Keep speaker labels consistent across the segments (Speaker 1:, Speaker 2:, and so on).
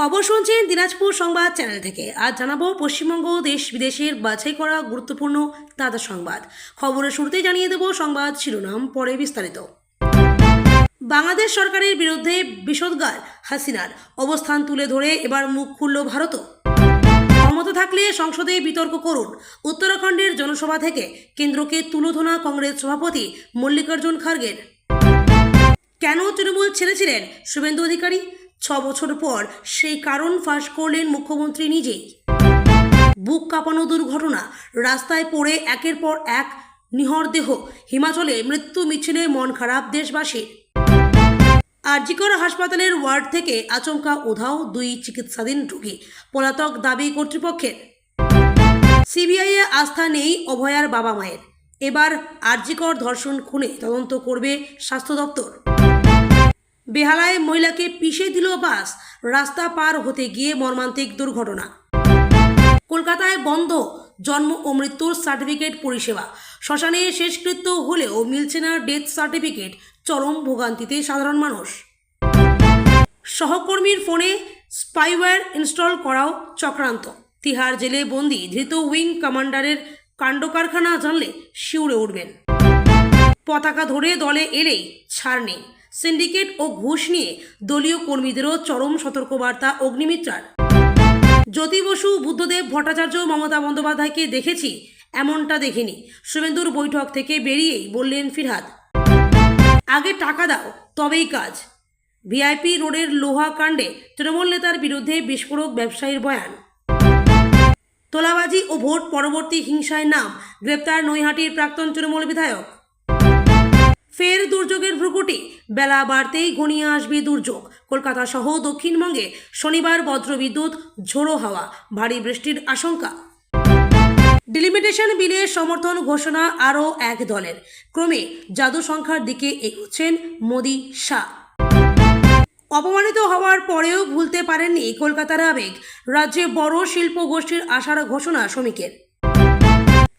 Speaker 1: খবর শুনছেন দিনাজপুর সংবাদ চ্যানেল থেকে। আজ জানাবো পশ্চিমবঙ্গ দেশ বিদেশের বাছাই করা গুরুত্বপূর্ণ তাজা সংবাদ। খবরের শুরুতেই জানিয়ে দেব সংবাদ শিরোনাম, পরে বিস্তারিত। বাংলাদেশ সরকারের বিরুদ্ধে বিষোদ্গার হাসিনার, অবস্থান তুলে ধরে এবার মুখ খুলল ভারতও। ক্ষমতা থাকলে সংসদে বিতর্ক করুন, উত্তরাখণ্ডের জনসভা থেকে কেন্দ্রকে তুলোধনা কংগ্রেস সভাপতি মল্লিকার্জুন খার্গের। কেন তৃণমূল ছেড়েছিলেন শুভেন্দু অধিকারী? 6 বছর পর সেই কারণ ফাঁস করলেন মুখ্যমন্ত্রী নিজেই। বুক কাঁপানো দুর্ঘটনা, রাস্তায় পড়ে একের পর এক নিহর দেহ। হিমাচলে মৃত্যু মিছিলে মন খারাপ দেশবাসীর। আরজিকর হাসপাতালের ওয়ার্ড থেকে আচমকা উধাও 2 চিকিৎসাধীন রোগী, পলাতক দাবি কর্তৃপক্ষের। সিবিআইয়ে আস্থা নেই অভয়ার বাবা মায়ের, এবার আরজিকর ধর্ষণ খুনে তদন্ত করবে স্বাস্থ্য দপ্তর। বেহালায় মহিলাকে পিষে দিল বাস, রাস্তা পার হতে গিয়ে মর্মান্তিক দুর্ঘটনা। কলকাতায় বন্ধ জন্ম ও মৃত্যুর সার্টিফিকেট পরিষেবা, শ্মশানে শেষকৃত্য হলেও মিলছে না ডেথ সার্টিফিকেট, চরম ভোগান্তিতে সাধারণ মানুষ। সহকর্মীর ফোনে স্পাইওয়্যার ইনস্টল করাও চক্রান্ত, তিহার জেলে বন্দি ধৃত উইং কমান্ডারের কাণ্ডকারখানা জানলে শিউরে উঠবেন। পতাকা ধরে দলে এলেই ছাড় নেই, সিন্ডিকেট ও ঘুষ নিয়ে দলীয় কর্মীদেরও চরম সতর্কবার্তা অগ্নিমিত্রার। জ্যোতি বসু, বুদ্ধদেব ভট্টাচার্য, মমতা বন্দ্যোপাধ্যায়কে দেখেছি, এমনটা দেখিনি, শুভেন্দুর বৈঠক থেকে বেরিয়েই বললেন ফিরহাদ। আগে টাকা দাও তবেই কাজ। ভিআইপি রোডের লোহা কাণ্ডে তৃণমূল নেতার বিরুদ্ধে বিস্ফোরক ব্যবসায়ীর বয়ান। তোলাবাজি ও ভোট পরবর্তী হিংসায় নাম, গ্রেপ্তার নৈহাটির প্রাক্তন তৃণমূল বিধায়ক। ফের দুর্যোগের ভ্রুকুটি, বেলা বাড়তেই ঘনিয়ে আসবে দুর্যোগ। কলকাতা সহ দক্ষিণবঙ্গে শনিবার বজ্রবিদ্যুৎ, ঝোড়ো হাওয়া, ভারী বৃষ্টির আশঙ্কা। ডিলিমিটেশন বিলের সমর্থন ঘোষণা আরও এক দলের, ক্রমে জাদু সংখ্যার দিকে এগোচ্ছেন মোদি শাহ। অপমানিত হওয়ার পরেও ভুলতে পারেননি কলকাতার আবেগ, রাজ্যে বড় শিল্প গোষ্ঠীর আসার ঘোষণা শ্রমিকের।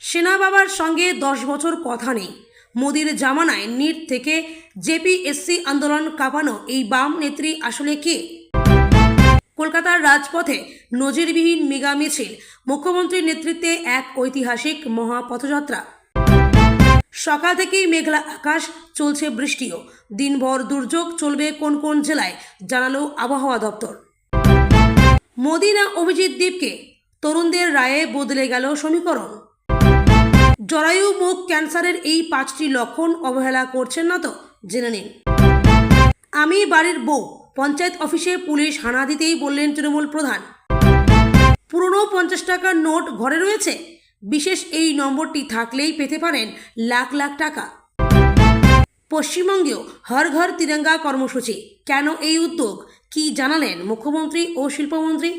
Speaker 1: সেনা বাবার সঙ্গে 10 বছর কথা নেই, মোদির জামানায় নিট থেকে জেপিএসসি আন্দোলন কাঁপানো এই বাম নেত্রী আসলে কে? কলকাতার রাজপথে নজিরবিহীন মেগা মিছিল, মুখ্যমন্ত্রীর নেতৃত্বে এক ঐতিহাসিক মহাপথযাত্রা। সকাল থেকেই মেঘলা আকাশ, চলছে বৃষ্টিও। দিনভর দুর্যোগ চলবে কোন কোন জেলায়, জানালো আবহাওয়া দপ্তর। মোদি না অভিজিৎ দেবকে, তরুণদের রায়ে বদলে গেল সমীকরণ। জরায়ু মুখ ক্যান্সারের এই 5টি লক্ষণ অবহেলা করছেন না তো? জেনে নিন। আমি বাড়ির বউ, পঞ্চায়েত অফিসে পুলিশ হানা দিতেই বললেন তৃণমূল প্রধান। পুরনো 50 টাকার নোট ঘরে রয়েছে, বিশেষ এই নম্বরটি থাকলেই পেতে পারেন লাখ লাখ টাকা। পশ্চিমবঙ্গেও হর ঘর তিরঙ্গা কর্মসূচি, কেন এই উদ্যোগ, কি জানালেন মুখ্যমন্ত্রী ও শিল্পমন্ত্রী?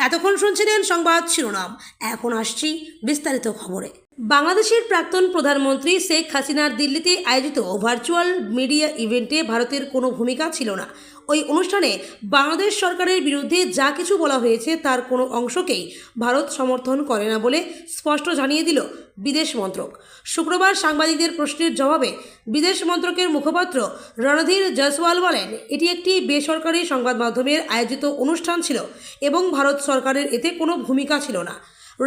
Speaker 1: এতক্ষণ শুনছিলেন সংবাদ শিরোনাম, এখন আসছি বিস্তারিত খবরে। বাংলাদেশের প্রাক্তন প্রধানমন্ত্রী শেখ হাসিনার দিল্লিতে আয়োজিত ভার্চুয়াল মিডিয়া ইভেন্টে ভারতের কোনো ভূমিকা ছিল না। ওই অনুষ্ঠানে বাংলাদেশ সরকারের বিরুদ্ধে যা কিছু বলা হয়েছে তার কোনো অংশকেই ভারত সমর্থন করে না বলে স্পষ্ট জানিয়ে দিল বিদেশ মন্ত্রক। শুক্রবার সাংবাদিকদের প্রশ্নের জবাবে বিদেশ মন্ত্রকের মুখপাত্র রণধীর জয়সওয়াল বলেন, এটি একটি বেসরকারি সংবাদ মাধ্যমের আয়োজিত অনুষ্ঠান ছিল এবং ভারত সরকারের এতে কোনো ভূমিকা ছিল না।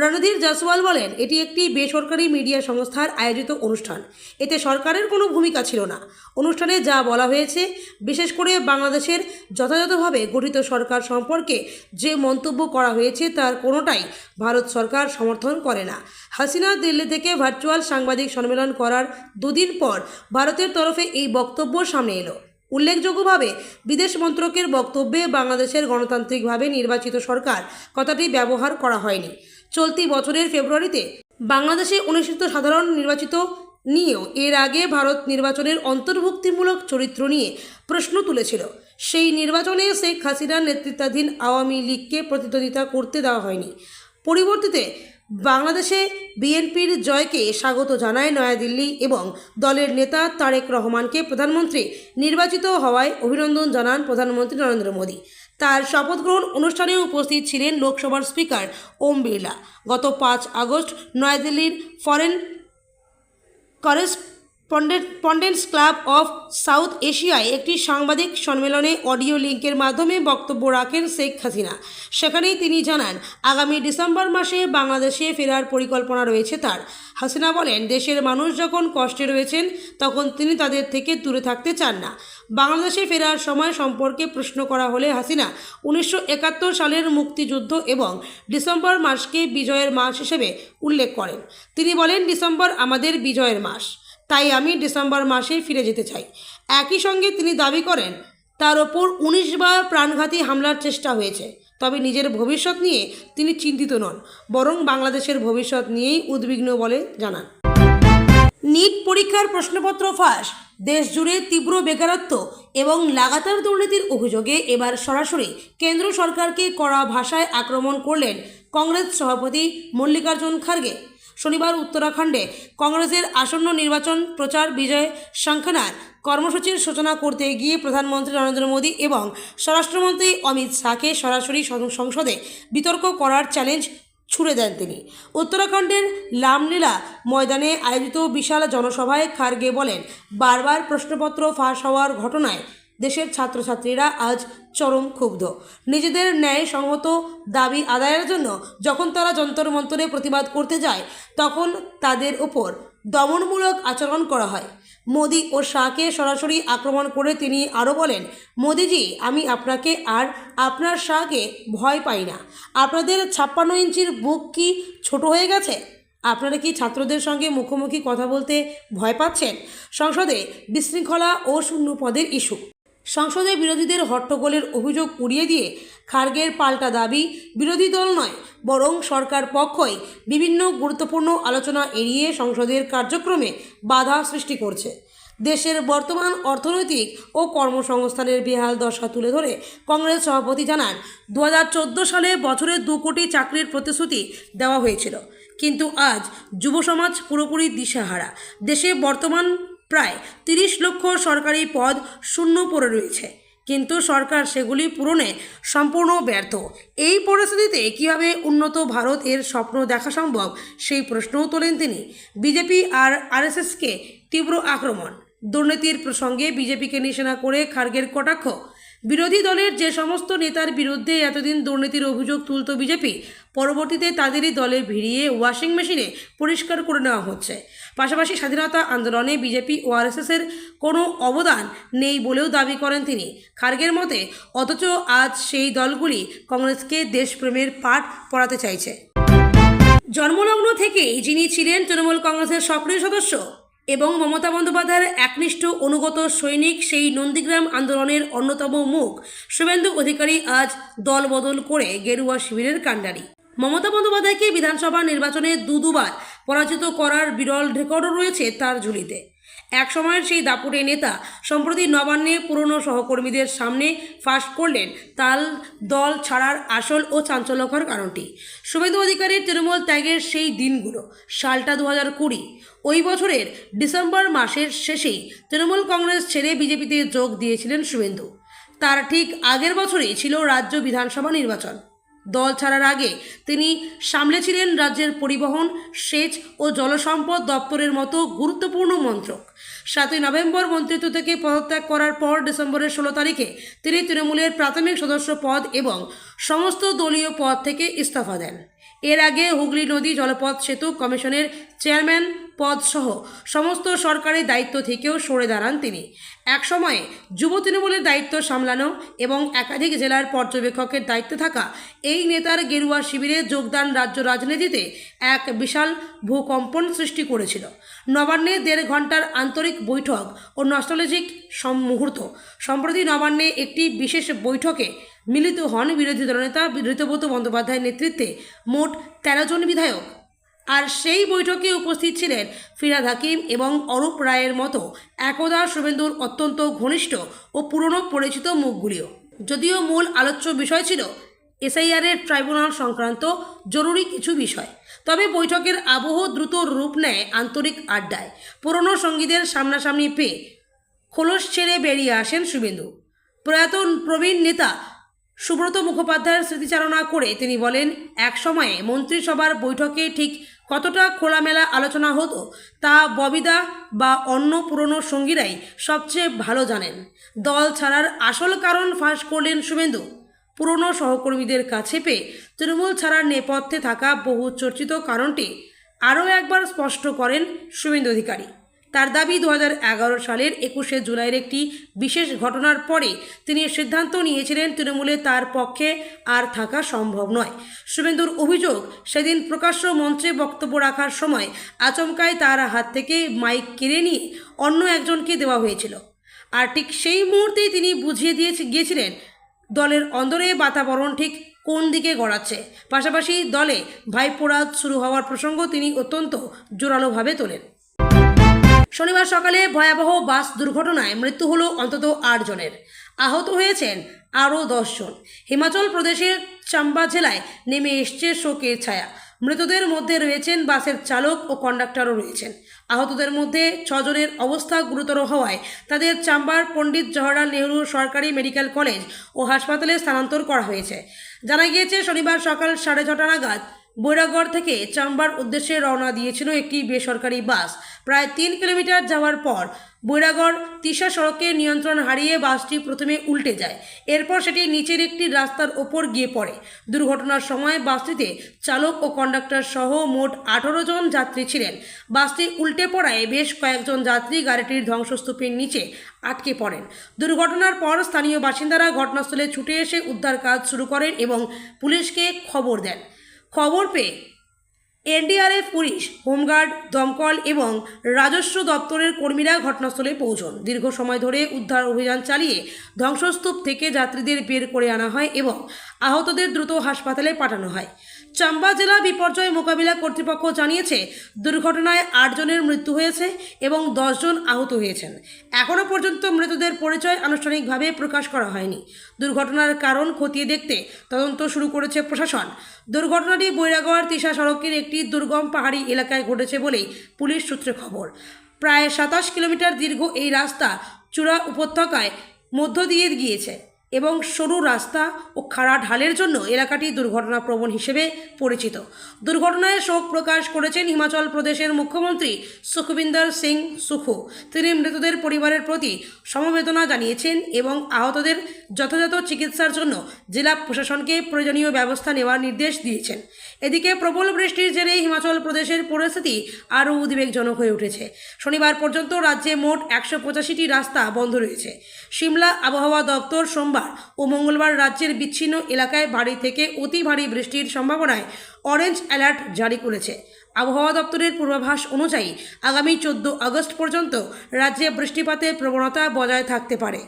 Speaker 1: রণধীর জয়সওয়াল বলেন, এটি একটি বেসরকারি মিডিয়া সংস্থার আয়োজিত অনুষ্ঠান, এতে সরকারের কোনো ভূমিকা ছিল না। অনুষ্ঠানে যা বলা হয়েছে, বিশেষ করে বাংলাদেশের যথাযথভাবে গঠিত সরকার সম্পর্কে যে মন্তব্য করা হয়েছে তার কোনোটাই ভারত সরকার সমর্থন করে না। হাসিনা দিল্লি থেকে ভার্চুয়াল সাংবাদিক সম্মেলন করার 2 দিন পর ভারতের তরফে এই বক্তব্য সামনে এলো। উল্লেখযোগ্যভাবে বিদেশ মন্ত্রকের বক্তব্যে বাংলাদেশের গণতান্ত্রিকভাবে নির্বাচিত সরকার কথাটি ব্যবহার করা হয়নি। চলতি বছরের ফেব্রুয়ারিতে বাংলাদেশে অনুষ্ঠিত সাধারণ নির্বাচিত নিয়েও এর আগে ভারত নির্বাচনের অন্তর্ভুক্তিমূলক চরিত্র নিয়ে প্রশ্ন তুলেছিল। সেই নির্বাচনে শেখ হাসিনার নেতৃত্বাধীন আওয়ামী লীগকে প্রতিদ্বন্দ্বিতা করতে দেওয়া হয়নি। পরিবর্তিতে বাংলাদেশে বিএনপির জয়কে স্বাগত জানায় নয়াদিল্লি এবং দলের নেতা তারেক রহমানকে প্রধানমন্ত্রী নির্বাচিত হওয়ায় অভিনন্দন জানান প্রধানমন্ত্রী নরেন্দ্র মোদী। তার শপথ গ্রহণ অনুষ্ঠানে উপস্থিত ছিলেন লোকসভার স্পিকার ওম বিড়লা। গত 5 আগস্ট নয়াদিল্লির foreign correspondents club of south এশিয়ায় একটি সাংবাদিক সম্মেলনে অডিও লিঙ্কের মাধ্যমে বক্তব্য রাখেন শেখ হাসিনা। সেখানেই তিনি জানান, আগামী ডিসেম্বর মাসে বাংলাদেশে ফেরার পরিকল্পনা রয়েছে তার। হাসিনা বলেন, দেশের মানুষ যখন কষ্টে রয়েছেন তখন তিনি তাদের থেকে দূরে থাকতে চান না। বাংলাদেশে ফেরার সময় সম্পর্কে প্রশ্ন করা হলে হাসিনা 1971 সালের মুক্তিযুদ্ধ এবং ডিসেম্বর মাসকে বিজয়ের মাস হিসেবে উল্লেখ করেন। তিনি বলেন, ডিসেম্বর আমাদের বিজয়ের মাস, তাই আমি ডিসেম্বর মাসে ফিরে যেতে চাই। একই সঙ্গে তিনি দাবি করেন, তার ওপর 19 বার প্রাণঘাতী হামলার চেষ্টা হয়েছে, তবে নিজের ভবিষ্যৎ নিয়ে তিনি চিন্তিত নন, বরং বাংলাদেশের ভবিষ্যৎ নিয়েই উদ্বিগ্ন বলে জানান। নিট পরীক্ষার প্রশ্নপত্র ফাঁস, দেশ জুড়ে তীব্র বেকারত্ব এবং লাগাতার দুর্নীতির অভিযোগে এবার সরাসরি কেন্দ্র সরকারকে কড়া ভাষায় আক্রমণ করলেন কংগ্রেস সভাপতি মল্লিকার্জুন খার্গে। শনিবার উত্তরাখণ্ডে কংগ্রেসের আসন্ন নির্বাচন প্রচার বিজয় সাংখানার কর্মসূচির সূচনা করতে গিয়ে প্রধানমন্ত্রী নরেন্দ্র মোদী এবং স্বরাষ্ট্রমন্ত্রী অমিত শাহকে সরাসরি সংসদে বিতর্ক করার চ্যালেঞ্জ ছুড়ে দেন তিনি। উত্তরাখণ্ডের লামলীলা ময়দানে আয়োজিত বিশাল জনসভায় খার্গে বলেন, বারবার প্রশ্নপত্র ফাঁস হওয়ার ঘটনায় দেশের ছাত্রছাত্রীরা আজ চরম ক্ষুব্ধ। নিজেদের ন্যায়সঙ্গত দাবি আদায়ের জন্য যখন তারা যন্তর মন্তরে প্রতিবাদ করতে যায়, তখন তাদের ওপর দমনমূলক আচরণ করা হয়। মোদি ও শাহকে সরাসরি আক্রমণ করে তিনি আরও বলেন, মোদিজি, আমি আপনাকে আর আপনার শাহকে ভয় পাই না। আপনাদের 56 ইঞ্চির বুক কি ছোট হয়ে গেছে? আপনারা কি ছাত্রদের সঙ্গে মুখোমুখি কথা বলতে ভয় পাচ্ছেন? সংসদে বিশৃঙ্খলা ও শূন্য পদের ইস্যু। সংসদে বিরোধীদের হট্টগোলের অভিযোগ উড়িয়ে দিয়ে খার্গের পাল্টা দাবি, বিরোধী দল নয় বরং সরকার পক্ষই বিভিন্ন গুরুত্বপূর্ণ আলোচনা এড়িয়ে সংসদের কার্যক্রমে বাধা সৃষ্টি করছে। দেশের বর্তমান অর্থনৈতিক ও কর্মসংস্থানের বেহাল দশা তুলে ধরে কংগ্রেস সভাপতি জানান, 2014 সালে বছরে 2 কোটি চাকরির প্রতিশ্রুতি দেওয়া হয়েছিল, কিন্তু আজ যুব সমাজ পুরোপুরি দিশেহারা। দেশে বর্তমান প্রায় 30 লক্ষ সরকারি পদ শূন্য পড়ে রয়েছে, কিন্তু সরকার সেগুলি পূরণে সম্পূর্ণ ব্যর্থ। এই পরিস্থিতিতে কীভাবে উন্নত ভারত এর স্বপ্ন দেখা সম্ভব, সেই প্রশ্নও তোলেন তিনি। বিজেপি আর আরএসএসকে তীব্র আক্রমণ, দুর্নীতির প্রসঙ্গে বিজেপিকে নিশানা করে খার্গের কটাক্ষ। বিরোধী দলের যে সমস্ত নেতার বিরুদ্ধে এতদিন দুর্নীতির অভিযোগ তুলত বিজেপি, পরবর্তীতে তাদেরই দলে ভিড়িয়ে ওয়াশিং মেশিনে পরিষ্কার করে নেওয়া হচ্ছে। পাশাপাশি স্বাধীনতা আন্দোলনে বিজেপি ও আরএসএসের কোনো অবদান নেই বলেও দাবি করেন তিনি। খার্গের মতে, অথচ আজ সেই দলগুলি কংগ্রেসকে দেশপ্রেমের পাঠ পড়াতে চাইছে। জন্মলগ্ন থেকেই যিনি ছিলেন তৃণমূল কংগ্রেসের সক্রিয় সদস্য এবং মমতা বন্দ্যোপাধ্যায়ের একনিষ্ঠ অনুগত সৈনিক, সেই নন্দীগ্রাম আন্দোলনের অন্যতম মুখ শুভেন্দু অধিকারী আজ দল বদল করে গেরুয়া শিবিরের কাণ্ডারি। মমতা বন্দ্যোপাধ্যায়কে বিধানসভা নির্বাচনে দুবার পরাজিত করার বিরল রেকর্ডও রয়েছে তার ঝুলিতে। এক সময়ের সেই দাপুটে নেতা সম্প্রতি নবান্নে পুরনো সহকর্মীদের সামনে ফাঁস করলেন তার দল ছাড়ার আসল ও চাঞ্চল্যকর কারণটি। শুভেন্দু অধিকারীর তৃণমূল ত্যাগের সেই দিনগুলো, সালটা 2020। ওই বছরের ডিসেম্বর মাসের শেষেই তৃণমূল কংগ্রেস ছেড়ে বিজেপিতে যোগ দিয়েছিলেন শুভেন্দু। তার ঠিক আগের বছরই ছিল রাজ্য বিধানসভা নির্বাচন। দল ছাড়ার আগে তিনি সামলেছিলেন রাজ্যের পরিবহন, সেচ ও জলসম্পদ দপ্তরের মতো গুরুত্বপূর্ণ মন্ত্রক। 7ই নভেম্বর মন্ত্রিত্ব থেকে পদত্যাগ করার পর ডিসেম্বরের 16 তারিখে তিনি তৃণমূলের প্রাথমিক সদস্য পদ এবং সমস্ত দলীয় পদ থেকে ইস্তফা দেন। এর আগে হুগলি নদী জলপথ সেতু কমিশনের চেয়ারম্যান পদ সহ সমস্ত সরকারি দায়িত্ব থেকেও সরে দাঁড়ান তিনি। এক সময়ে যুব তৃণমূলের দায়িত্ব সামলানো এবং একাধিক জেলার পর্যবেক্ষকের দায়িত্বে থাকা এই নেতার গেরুয়া শিবিরে যোগদান রাজ্য রাজনীতিতে এক বিশাল ভূকম্পন সৃষ্টি করেছিল। নবান্নে 1.5 ঘন্টার আন্তরিক বৈঠক ও নস্টালজিক মুহূর্ত। সম্প্রতি নবান্নে একটি বিশেষ বৈঠকে মিলিত হন বিরোধী দলনেতা ঋতব্রত বন্দ্যোপাধ্যায়ের নেতৃত্বে মোট 13 জন বিধায়ক। আর সেই বৈঠকে উপস্থিত ছিলেন ফিরহাদ হাকিম এবং অরূপ রায়ের মতো একদা শুভেন্দুর অত্যন্ত ঘনিষ্ঠ ও পুরনো পরিচিত মুখগুলিও। যদিও মূল আলোচ্য বিষয় ছিল এসআইআরের ট্রাইব্যুনাল সংক্রান্ত জরুরি কিছু বিষয়, তবে বৈঠকের আবহ দ্রুত রূপ নেয় আন্তরিক আড্ডায়। পুরনো সঙ্গীদের সামনাসামনি পেয়ে খোলস ছেড়ে বেরিয়ে আসেন শুভেন্দু। প্রয়াত প্রবীণ নেতা সুব্রত মুখোপাধ্যায়ের স্মৃতিচারণা করে তিনি বলেন, এক সময়ে মন্ত্রিসভার বৈঠকে ঠিক কতটা খোলামেলা আলোচনা হতো তা ববিদা বা অন্য পুরনো সঙ্গীরাই সবচেয়ে ভালো জানেন। দল ছাড়ার আসল কারণ ফাঁস করলেন শুভেন্দু। পুরনো সহকর্মীদের কাছে পেয়ে তৃণমূল ছাড়ার নেপথ্যে থাকা বহু চর্চিত কারণটি আরও একবার স্পষ্ট করেন শুভেন্দু অধিকারী। তার দাবি 2011 সালের 21শে জুলাইয়ের একটি বিশেষ ঘটনার পরে তিনি সিদ্ধান্ত নিয়েছিলেন তৃণমূলে তার পক্ষে আর থাকা সম্ভব নয়। শুভেন্দুর অভিযোগ, সেদিন প্রকাশ্য মঞ্চে বক্তব্য রাখার সময় আচমকাই তার হাত থেকে মাইক কেড়ে নিয়ে অন্য একজনকে দেওয়া হয়েছিল। আর ঠিক সেই মুহূর্তেই তিনি বুঝিয়ে গিয়েছিলেন দলের অন্দরে বাতাবরণ ঠিক কোন দিকে গড়াচ্ছে। পাশাপাশি দলে ভাইপোড়াদ শুরু হওয়ার প্রসঙ্গ তিনি অত্যন্ত জোরালোভাবে তোলেন। শনিবার সকালে ভয়াবহ বাস দুর্ঘটনায় মৃত্যু হলো অন্তত 8 জনের, আহত হয়েছেন আরও 10 জন। হিমাচল প্রদেশের চাম্বা জেলায় নেমে এসছে শোকের ছায়া। মৃতদের মধ্যে রয়েছেন বাসের চালক ও কন্ডাক্টরও রয়েছেন। আহতদের মধ্যে 6 জনের অবস্থা গুরুতর হওয়ায় তাদের চাম্বার পণ্ডিত জওহরলাল নেহরু সরকারি মেডিকেল কলেজ ও হাসপাতালে স্থানান্তর করা হয়েছে। জানা গিয়েছে, শনিবার সকাল 6:30 নাগাদ বৈরাগড় থেকে চাম্বার উদ্দেশ্যে রওনা দিয়েছিল একটি বেসরকারি বাস। প্রায় 3 কিলোমিটার যাওয়ার পর বৈরাগড় তিশা সড়কে নিয়ন্ত্রণ হারিয়ে বাসটি প্রথমে উল্টে যায়। এরপর সেটি নিচের একটি রাস্তার ওপর গিয়ে পড়ে। দুর্ঘটনার সময় বাসটিতে চালক ও কন্ডাক্টর সহ মোট 18 জন যাত্রী ছিলেন। বাসটি উল্টে পড়ায় বেশ কয়েকজন যাত্রী গাড়িটির ধ্বংসস্তূপের নিচে আটকে পড়েন। দুর্ঘটনার পর স্থানীয় বাসিন্দারা ঘটনাস্থলে ছুটে এসে উদ্ধার কাজ শুরু করেন এবং পুলিশকে খবর দেন। খবর পেয়ে এনডিআরএফ, পুলিশ, হোমগার্ড, দমকল এবং রাজস্ব দপ্তরের কর্মীরা ঘটনাস্থলে পৌঁছন। দীর্ঘ সময় ধরে উদ্ধার অভিযান চালিয়ে ধ্বংসস্তূপ থেকে যাত্রীদের বের করে আনা হয় এবং আহতদের দ্রুত হাসপাতালে পাঠানো হয়। চাম্বা জেলা বিপর্যয় মোকাবিলা কর্তৃপক্ষ জানিয়েছে, দুর্ঘটনায় 8 জনের মৃত্যু হয়েছে এবং 10 জন আহত হয়েছেন। এখনও পর্যন্ত মৃতদের পরিচয় আনুষ্ঠানিকভাবে প্রকাশ করা হয়নি। দুর্ঘটনার কারণ খতিয়ে দেখতে তদন্ত শুরু করেছে প্রশাসন। দুর্ঘটনাটি বৈরাগড় তিশা সড়কের একটি দুর্গম পাহাড়ি এলাকায় ঘটেছে বলেই পুলিশ সূত্রে খবর। প্রায় 27 কিলোমিটার দীর্ঘ এই রাস্তা চূড়া উপত্যকায় মধ্য দিয়ে গিয়েছে এবং সরু রাস্তা ও খাড়া ঢালের জন্য এলাকাটি দুর্ঘটনাপ্রবণ হিসেবে পরিচিত। দুর্ঘটনায় শোক প্রকাশ করেছেন হিমাচল প্রদেশের মুখ্যমন্ত্রী সুখবিন্দর সিং সুখু। তিনি মৃতদের পরিবারের প্রতি সমবেদনা জানিয়েছেন এবং আহতদের যথাযথ চিকিৎসার জন্য জেলা প্রশাসনকে প্রয়োজনীয় ব্যবস্থা নেওয়ার নির্দেশ দিয়েছেন। এদিকে প্রবল বৃষ্টির জেরে হিমাচল প্রদেশের পরিস্থিতি আরও উদ্বেগজনক হয়ে উঠেছে। শনিবার পর্যন্ত রাজ্যে মোট 185টি রাস্তা বন্ধ রয়েছে। সিমলা আবহাওয়া দপ্তর সোমবার ও মঙ্গলবার রাজ্যের বিচ্ছিন্ন এলাকায় ভারী থেকে অতি ভারী বৃষ্টির সম্ভাবনায় অরেঞ্জ অ্যালার্ট জারি করেছে। আবহাওয়া দপ্তরের পূর্বাভাস অনুযায়ী আগামী 14 আগস্ট পর্যন্ত রাজ্যে বৃষ্টিপাতের প্রবণতা বজায় থাকতে পারে।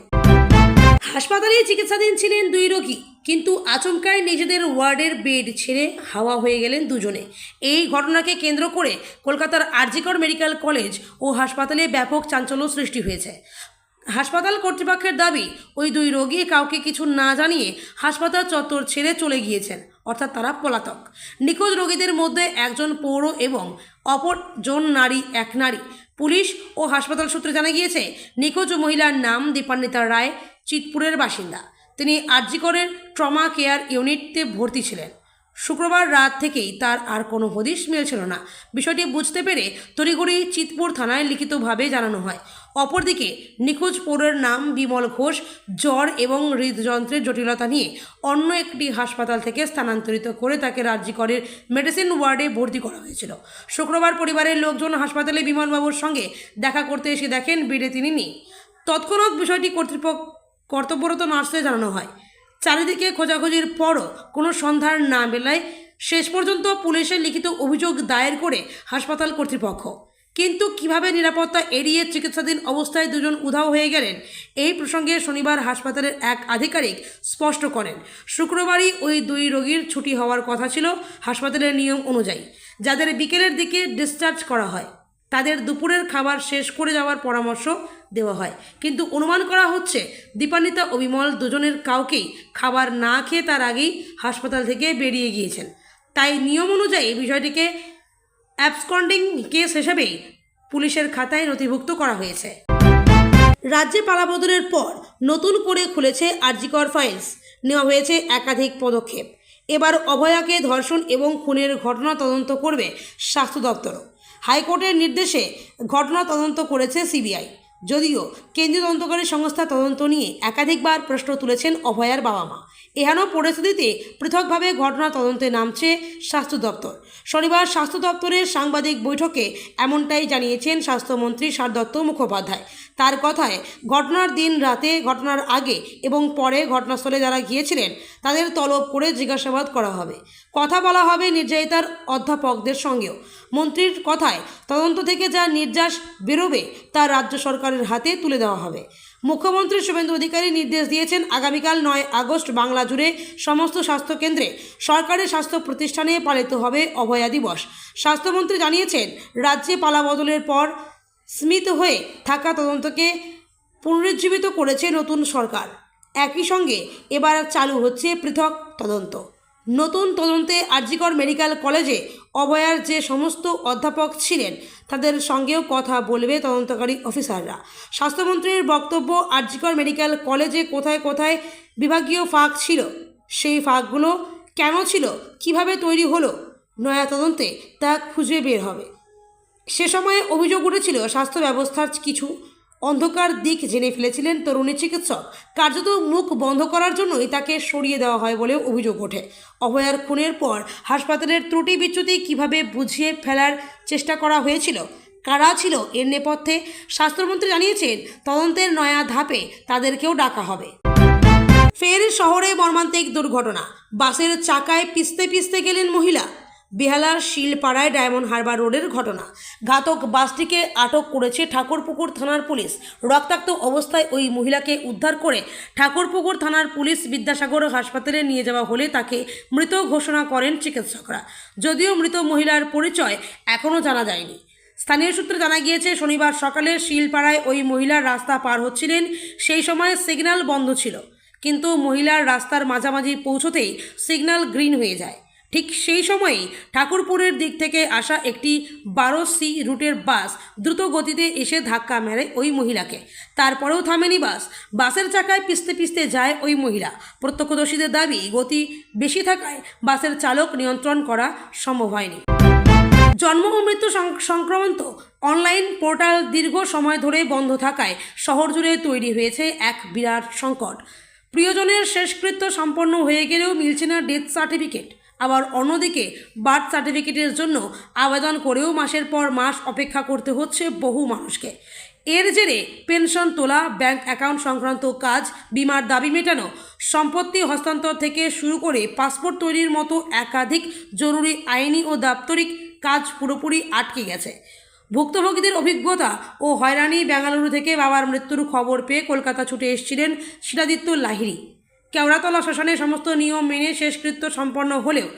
Speaker 1: হাসপাতালে চিকিৎসাধীন ছিলেন 2 রোগী, কিন্তু আচমকায় নিজেদের ওয়ার্ডের বেড ছেড়ে হাওয়া হয়ে গেলেন 2 জনে। এই ঘটনাকে কেন্দ্র করে কলকাতার আরজিকর মেডিকেল কলেজ ও হাসপাতালে ব্যাপক চাঞ্চল্য সৃষ্টি হয়েছে। হাসপাতাল কর্তৃপক্ষের দাবি, ওই 2 রোগী কাউকে কিছু না জানিয়ে হাসপাতাল চত্বর ছেড়ে চলে গিয়েছেন, অর্থাৎ তারা পলাতক। নিখোঁজ রোগীদের মধ্যে একজন পৌর এবং অপরজন এক নারী। পুলিশ ও হাসপাতাল সূত্রে জানা গিয়েছে, নিখোঁজ মহিলার নাম দীপান্বিতা রায়, চিতপুরের বাসিন্দা। তিনি আরজিকরের ট্রমা কেয়ার ইউনিটে ভর্তি ছিলেন। শুক্রবার রাত থেকেই তার আর কোনো হদিশ মিলছিল না। বিষয়টি বুঝতে পেরে তড়িঘড়ি চিতপুর থানায় লিখিতভাবে জানানো হয়। অপরদিকে নিখোঁজ পৌরের নাম বিমল ঘোষ জ্বর এবং হৃদযন্ত্রের জটিলতা নিয়ে অন্য একটি হাসপাতাল থেকে স্থানান্তরিত করে তাকে আরজিকরের মেডিসিন ওয়ার্ডে ভর্তি করা হয়েছিল। শুক্রবার পরিবারের লোকজন হাসপাতালে বিমলবাবুর সঙ্গে দেখা করতে এসে দেখেন বেডে তিনি নেই। তৎক্ষণাৎ বিষয়টি কর্তব্যরত নার্সদের জানানো হয়। চারিদিকে খোঁজাখুঁজির পরও কোনো সন্ধান না মেলায় শেষ পর্যন্ত পুলিশের লিখিত অভিযোগ দায়ের করে হাসপাতাল কর্তৃপক্ষ। কিন্তু কিভাবে নিরাপত্তা এড়িয়ে চিকিৎসাধীন অবস্থায় 2 জন উধাও হয়ে গেলেন, এই প্রসঙ্গে শনিবার হাসপাতালের এক আধিকারিক স্পষ্ট করেন, শুক্রবারই ওই 2 রোগীর ছুটি হওয়ার কথা ছিল হাসপাতালের নিয়ম অনুযায়ী। যাদের বিকেলের দিকে ডিসচার্জ করা হয় তাদের দুপুরের খাবার শেষ করে যাওয়ার পরামর্শ দেওয়া হয়। কিন্তু অনুমান করা হচ্ছে দীপান্বিতা ও বিমল 2 জনের কাউকেই খাবার না খেয়ে তার আগেই হাসপাতাল থেকে বেরিয়ে গিয়েছেন। তাই নিয়ম অনুযায়ী বিষয়টিকে অ্যাবসকন্ডিং কেস হিসেবেই পুলিশের খাতায় নথিভুক্ত করা হয়েছে। রাজ্যে পালাবদলের পর নতুন করে খুলেছে আরজিকর ফাইলস। নেওয়া হয়েছে একাধিক পদক্ষেপ। এবার অভয়াকে ধর্ষণ এবং খুনের ঘটনা তদন্ত করবে স্বাস্থ্য দপ্তরও। হাইকোর্টের নির্দেশে ঘটনা তদন্ত করেছে সিবিআই। যদিও কেন্দ্রীয় তদন্তকারী সংস্থা তদন্ত নিয়ে একাধিকবার প্রশ্ন তুলেছেন অভয়ার বাবা মা। এহেন পরিস্থিতিতে পৃথকভাবে ঘটনা তদন্তে নামছে স্বাস্থ্য দপ্তর। শনিবার স্বাস্থ্য দপ্তরের সাংবাদিক বৈঠকে এমনটাই জানিয়েছেন স্বাস্থ্যমন্ত্রী সারদত্ত মুখোপাধ্যায়। তার কথায়, ঘটনার দিন রাতে, ঘটনার আগে এবং পরে ঘটনাস্থলে যারা গিয়েছিলেন তাদের তলব করে জিজ্ঞাসাবাদ করা হবে। কথা বলা হবে নির্যাতিতার অধ্যাপকদের সঙ্গেও। মন্ত্রীর কথায়, তদন্ত থেকে যা নির্যাস বেরোবে তা রাজ্য সরকারের হাতে তুলে দেওয়া হবে। মুখ্যমন্ত্রী শুভেন্দু অধিকারী নির্দেশ দিয়েছেন, আগামীকাল 9 আগস্ট বাংলা জুড়ে সমস্ত স্বাস্থ্যকেন্দ্রে, সরকারি স্বাস্থ্য প্রতিষ্ঠানে পালিত হবে অভয়া দিবস। স্বাস্থ্যমন্ত্রী জানিয়েছেন, রাজ্যে পালাবদলের পর স্মিত হয়ে থাকা তদন্তকে পুনরুজ্জীবিত করেছে নতুন সরকার। একই সঙ্গে এবার চালু হচ্ছে পৃথক তদন্ত। নতুন তদন্তে আরজিকর মেডিকেল কলেজে অভয়ার যে সমস্ত অধ্যাপক ছিলেন তাদের সঙ্গেও কথা বলবে তদন্তকারী অফিসাররা। স্বাস্থ্যমন্ত্রীর বক্তব্য, আরজিকর মেডিকেল কলেজে কোথায় কোথায় বিভাগীয় ফাঁক ছিল, সেই ফাঁকগুলো কেন ছিল, কিভাবে তৈরি হলো, নয়া তদন্তে তা খুঁজে বের হবে। সে সময়ে অভিযোগ উঠেছিল, স্বাস্থ্য ব্যবস্থার কিছু অন্ধকার দিক জেনে ফেলেছিলেন তরুণী চিকিৎসক। কার্যত মুখ বন্ধ করার জন্যই তাকে সরিয়ে দেওয়া হয় বলেও অভিযোগ ওঠে। অভয়ার খুনের পর হাসপাতালের ত্রুটি বিচ্যুতি কীভাবে বুঝিয়ে ফেলার চেষ্টা করা হয়েছিল, কারা ছিল এর নেপথ্যে, স্বাস্থ্যমন্ত্রী জানিয়েছেন তদন্তের নয়া ধাপে তাদেরকেও ডাকা হবে। ফের শহরে মর্মান্তিক দুর্ঘটনা, বাসের চাকায় পিষতে পিষতে গেলেন মহিলা। বেহালার শিলপাড়ায় ডায়মন্ড হারবার রোডের ঘটনা। ঘাতক বাসটিকে আটক করেছে ঠাকুরপুকুর থানার পুলিশ। রক্তাক্ত অবস্থায় ওই মহিলাকে উদ্ধার করে ঠাকুরপুকুর থানার পুলিশ বিদ্যাসাগর হাসপাতালে নিয়ে যাওয়া হলে তাকে মৃত ঘোষণা করেন চিকিৎসকরা। যদিও মৃত মহিলার পরিচয় এখনও জানা যায়নি। স্থানীয় সূত্রে জানা গিয়েছে, শনিবার সকালে শিলপাড়ায় ওই মহিলার রাস্তা পার হচ্ছিলেন। সেই সময় সিগন্যাল বন্ধ ছিল, কিন্তু মহিলার রাস্তার মাঝামাঝি পৌঁছতেই সিগন্যাল গ্রিন হয়ে যায়। ঠিক সেই সময়ই ঠাকুরপুরের দিক থেকে আসা একটি 12C রুটের বাস দ্রুত গতিতে এসে ধাক্কা মেরে ওই মহিলাকে। তারপরেও থামেনি বাস। বাসের চাকায় পিষতে পিষতে যায় ওই মহিলা। প্রত্যক্ষদর্শীদের দাবি, গতি বেশি থাকায় বাসের চালক নিয়ন্ত্রণ করা সম্ভব হয়নি। জন্ম ও মৃত্যু সংক্রান্ত অনলাইন পোর্টাল দীর্ঘ সময় ধরে বন্ধ থাকায় শহর জুড়ে তৈরি হয়েছে এক বিরাট সংকট। প্রিয়জনের শেষকৃত্য সম্পন্ন হয়ে গেলেও মিলছে না ডেথ সার্টিফিকেট। আবার অন্যদিকে বার্থ সার্টিফিকেটের জন্য আবেদন করেও মাসের পর মাস অপেক্ষা করতে হচ্ছে বহু মানুষকে। এর জেরে পেনশন তোলা, ব্যাংক অ্যাকাউন্ট সংক্রান্ত কাজ, বিমার দাবি মেটানো, সম্পত্তি হস্তান্তর থেকে শুরু করে পাসপোর্ট তৈরির মতো একাধিক জরুরি আইনি ও দাপ্তরিক কাজ পুরোপুরি আটকে গেছে। ভুক্তভোগীদের অভিজ্ঞতা ও হয়রানি। বেঙ্গালুরু থেকে বাবার মৃত্যুর খবর পেয়ে কলকাতা ছুটে এসেছিলেন শিলাদিত্য লাহিড়ী। কেওড়াতলা শ্মশানে সমস্ত নিয়ম মেনে শেষকৃত্য সম্পন্ন হলেও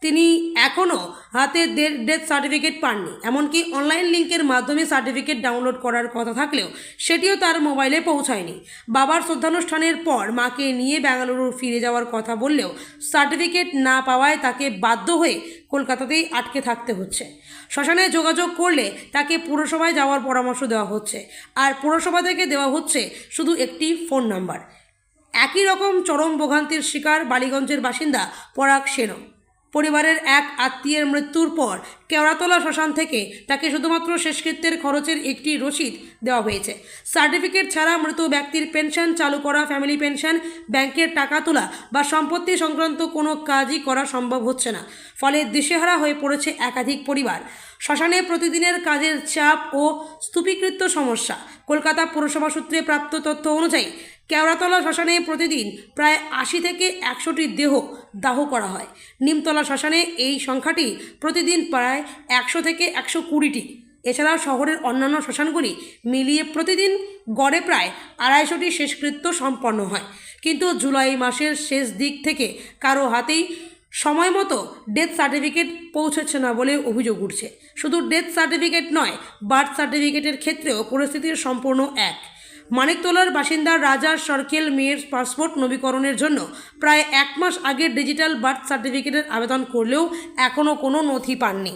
Speaker 1: তিনি এখনও হাতে ডেথ সার্টিফিকেট পাননি। এমনকি অনলাইন লিঙ্কের মাধ্যমে সার্টিফিকেট ডাউনলোড করার কথা থাকলেও সেটিও তার মোবাইলে পৌঁছায়নি। বাবার শ্রদ্ধানুষ্ঠানের পর মাকে নিয়ে বেঙ্গালুরু ফিরে যাওয়ার কথা বললেও সার্টিফিকেট না পাওয়ায় তাকে বাধ্য হয়ে কলকাতাতেই আটকে থাকতে হচ্ছে। শ্মশানে যোগাযোগ করলে তাকে পুরসভায় যাওয়ার পরামর্শ দেওয়া হচ্ছে, আর পুরসভা থেকে দেওয়া হচ্ছে শুধু একটি ফোন নাম্বার। একই রকম চরম ভোগান্তির শিকার বালিগঞ্জের বাসিন্দা পরাগ সেনও। পরিবারের এক আত্মীয়ের মৃত্যুর পর কেওড়াতলা শ্মশান থেকে তাকে শুধুমাত্র শেষকৃত্যের খরচের একটি রসিদ দেওয়া হয়েছে। সার্টিফিকেট ছাড়া মৃত ব্যক্তির পেনশন চালু করা, ফ্যামিলি পেনশন, ব্যাংকের টাকা তোলা বা সম্পত্তি সংক্রান্ত কোনো কাজই করা সম্ভব হচ্ছে না। ফলে দিশেহারা হয়ে পড়েছে একাধিক পরিবার। শ্মশানে প্রতিদিনের কাজের চাপ ও স্তূপীকৃত সমস্যা। কলকাতা পুরসভা সূত্রে প্রাপ্ত তথ্য অনুযায়ী কেওড়াতলা শ্মশানে প্রতিদিন প্রায় 80 থেকে 100টি দেহ দাহ করা হয়। নিমতলা শ্মশানে এই সংখ্যাটি প্রতিদিন প্রায় 100 থেকে 120টি। এছাড়াও শহরের অন্যান্য শ্মশানগুলি মিলিয়ে প্রতিদিন গড়ে প্রায় 250টি শেষকৃত্য সম্পন্ন হয়। কিন্তু জুলাই মাসের শেষ দিক থেকে কারো হাতেই সময় মতো ডেথ সার্টিফিকেট পৌঁছচ্ছে না বলে অভিযোগ উঠছে। শুধু ডেথ সার্টিফিকেট নয়, বার্থ সার্টিফিকেটের ক্ষেত্রেও পরিস্থিতির সম্পূর্ণ এক। মানিকতলার বাসিন্দা রাজা সরকেল মেয়ের পাসপোর্ট নবীকরণের জন্য প্রায় 1 মাস আগে ডিজিটাল বার্থ সার্টিফিকেটের আবেদন করলেও এখনও কোনো নথি পাননি।